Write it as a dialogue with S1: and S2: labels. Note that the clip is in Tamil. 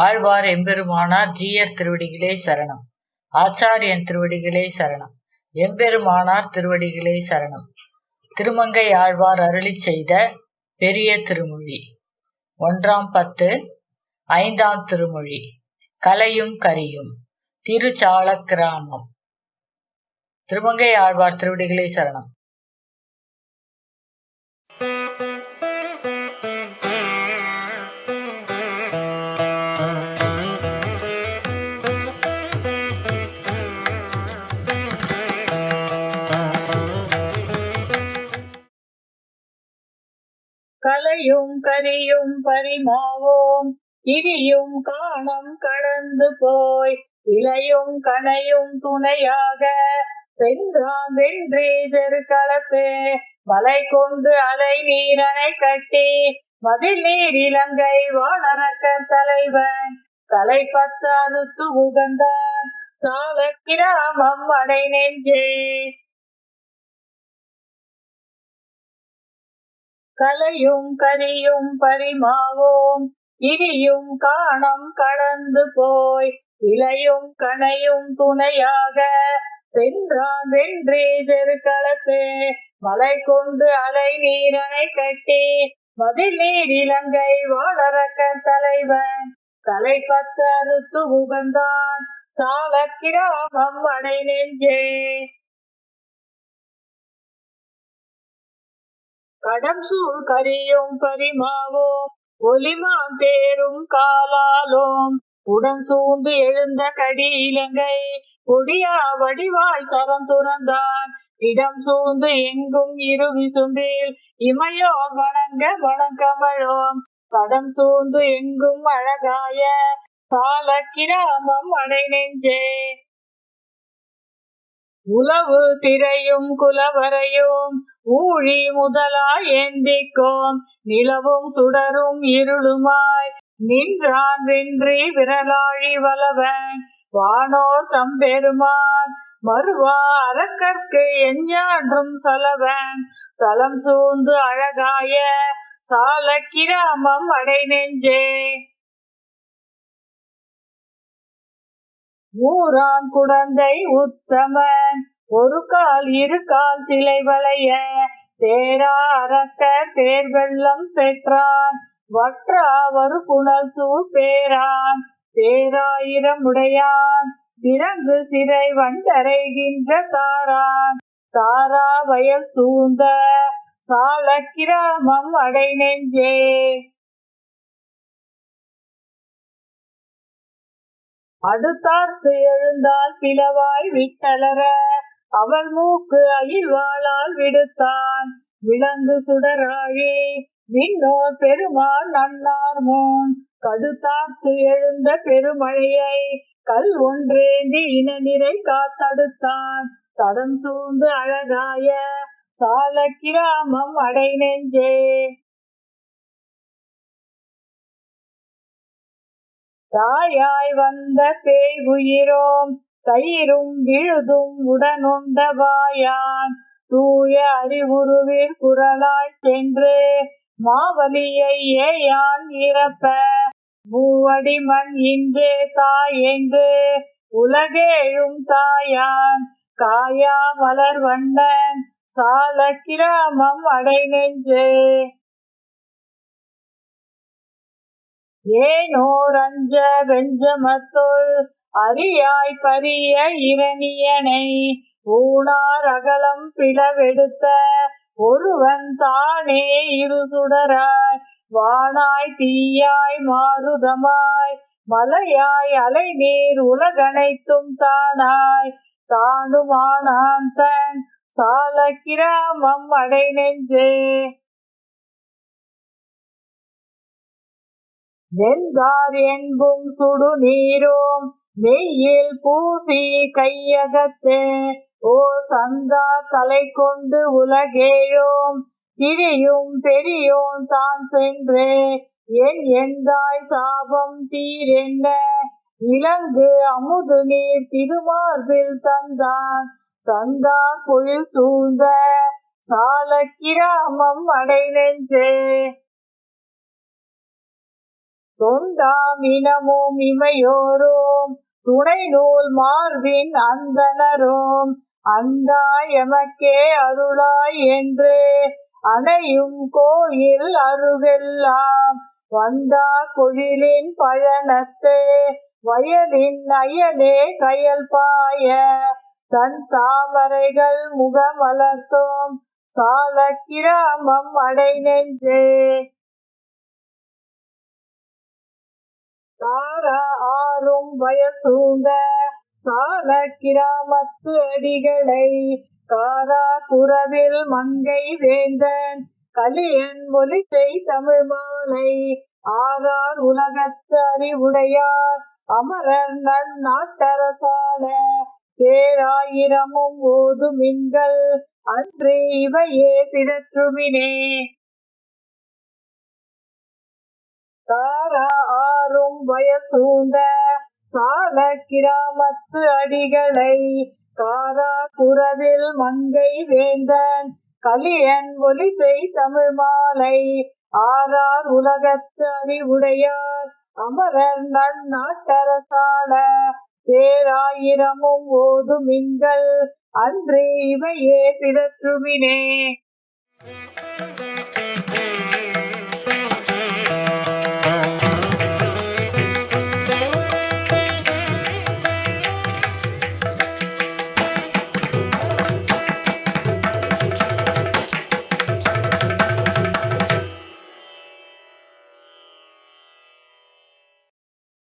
S1: ஆழ்வார் எம்பெருமானார் ஜீயர் திருவடிகளே சரணம். ஆச்சாரியன் திருவடிகளே சரணம். எம்பெருமானார் திருவடிகளே சரணம். திருமங்கை ஆழ்வார் அருளிச் செய்த பெரிய திருமொழி. 1ஆம் பத்து, 5ஆம் திருமொழி. கலையும் கரியும். திருச்சாளக்கிராமம். திருமங்கை ஆழ்வார் திருவடிகளே சரணம்.
S2: கலையும் கரியும் பரிமாவோம், இடியும் காணம் கடந்து போய், இலையும் கனையும் துணையாக சென்றான் வென்றே செருக்களத்தே. மலை கொண்டு அலை நீரனை கட்டி மதில் நீர் இலங்கை வானரக்க தலைவன் தலைப்பத்து அறுத்து உகந்தான் சால கிராமம் அடை நெஞ்சே. கலையும் கரியும் பரிமாவோம், இடியும் காணம் கடந்து போய், இலையும் கனையும் துணையாக சென்றான் வென்றே செருக்களத்தே. மலை கொண்டு அலை நீரனை கட்டி மதில் நீர் இலங்கை வானரக்க தலைவன் தலைப்பத்து அறுத்து உகந்தான் சால கிராமம் அடை நெஞ்சே. கடம் சூழ் கரியும் பரிமாவோம், ஒலிமான் தேரும் காலாலோம், உடன் சூழ்ந்து எழுந்த கடி இலங்கை கொடியா வடிவாய் சரம் துறந்தான். இடம் சூழ்ந்து எங்கும் இரு விசும்பில் இமையோர் வணங்க வணங்கமழோம். கடம் சூழ்ந்து எங்கும் அழகாய சால கிராமம் அடை நெஞ்சே. உளவு திரையும் குலவரையும் ஊழி முதலாய் ஏந்திக்கோம், நிலவும் சுடரும் இருளுமாய் நின்றான் வென்றி விரலாழி வலவன் வானோர் தம்பெருமான் மறுவா அரக்கற்கு எஞ்ஞான்றும் சலவன் சலம் சூழ்ந்து அழகாய சால கிராமம் அடை நெஞ்சே. ஊரான் குடந்தை உத்தமன் ஒரு கால் இரு கால் சிலை வளைய தேரா அரக்கர் தேர் வெள்ளம் செற்றான் வற்றா வரு புனல் சூழ் பேரான் தேராயிரம் உடையான் திறங்கு சிறை வண்டரைகின்ற தாரான் தாரா வயல் சூழ்ந்த சால கிராமம் அடை நெஞ்சே. அடுத்தார்த்து எழுந்தால் பிளவாய் விட்டலர அவள் மூக்கு அயில்வாளால் விடுத்தான் விலங்கு சுடராழி விண்ணோர் பெருமாள் நன்னார் மோன் கடுத்தார்த்து எழுந்த பெருமழையை கல் ஒன்றேந்தி இன நிறை காத்தடுத்தான் தடம் சூழ்ந்து அழகாய சால கிராமம் அடை நெஞ்சே. தாயாய் வந்த பேய் உயிரோம் தயிரும் விழுதும் உடனுண்ட வாயான் தூய அறிவுருவிற் குரலாய் சென்று மாவலியை ஏயான் இறப்ப மூவடி மண் இன்றே தாய் என்று உலகேழும் தாயான் காயா மலர் வண்ணன் சால கிராமம் அடை நெஞ்சே. ஏனோர் அஞ்ச வெஞ்சமத்துள் அரியாய் பரிய இரணியனை ஊனார் அகலம் பிளவெடுத்த ஒருவன் தானே இரு சுடராய் வானாய் தீயாய் மாருதமாய் மலையாய் அலை நீர் உலகனைத்தும் தானாய் தானுமானான் தன் சால கிராமம் அடை நெஞ்சே. வெந்தார் என்பும் சுடு நீரோம் நெய்யில் பூசி கையகத்தே ஓ சந்தா தலை கொண்டு உலகேழோம் திரியும் பெரியோன் தான் சென்றே என் எந்தாய் சாபம் தீரென்ன இலங்கு அமுது நீர் திருமார்பில் தந்தான் சந்தா பொழில் சூழ்ந்த சால கிராமம் அடை நெஞ்சே. தொண்டாமினமும் இமையோரும் துணை நூல் மார்பின் அந்தனரும் அந்தா எமக்கே அருளாய் என்று அணையும் கோயில் அருகெல்லாம் வந்தா பொழிலின் பழனத்து வயலின் அயலே கயல் பாய தன் தாமரைகள் முகமலர்த்தும் சால கிராமம் அடை நெஞ்சே. தாரா ஆறும் வயசூந்த சால கிராமத்து அடிகளை காரா குரவில் மங்கை வேந்தன் கலியன் ஒலிசை தமிழ் மாலை ஆறார் உலகத்து அறிவுடையார் அமரர் நன்னாட்டரசால பேராயிரமும் ஓதுமின்கள் அன்று இவையே பிதற்றுமினே. தாரா ஆறும் வயசூந்த சால கிராமத்து அடிகளை காரா குரவில் மங்கை வேந்தன் கலியன் ஒலிசை தமிழ் மாலை ஆறார் உலகத்து அறிவுடையார் அமரர் நன்னாட்டரசால பேராயிரமும் ஓதுமின்கள் அன்று இவையே பிதற்றுமினே.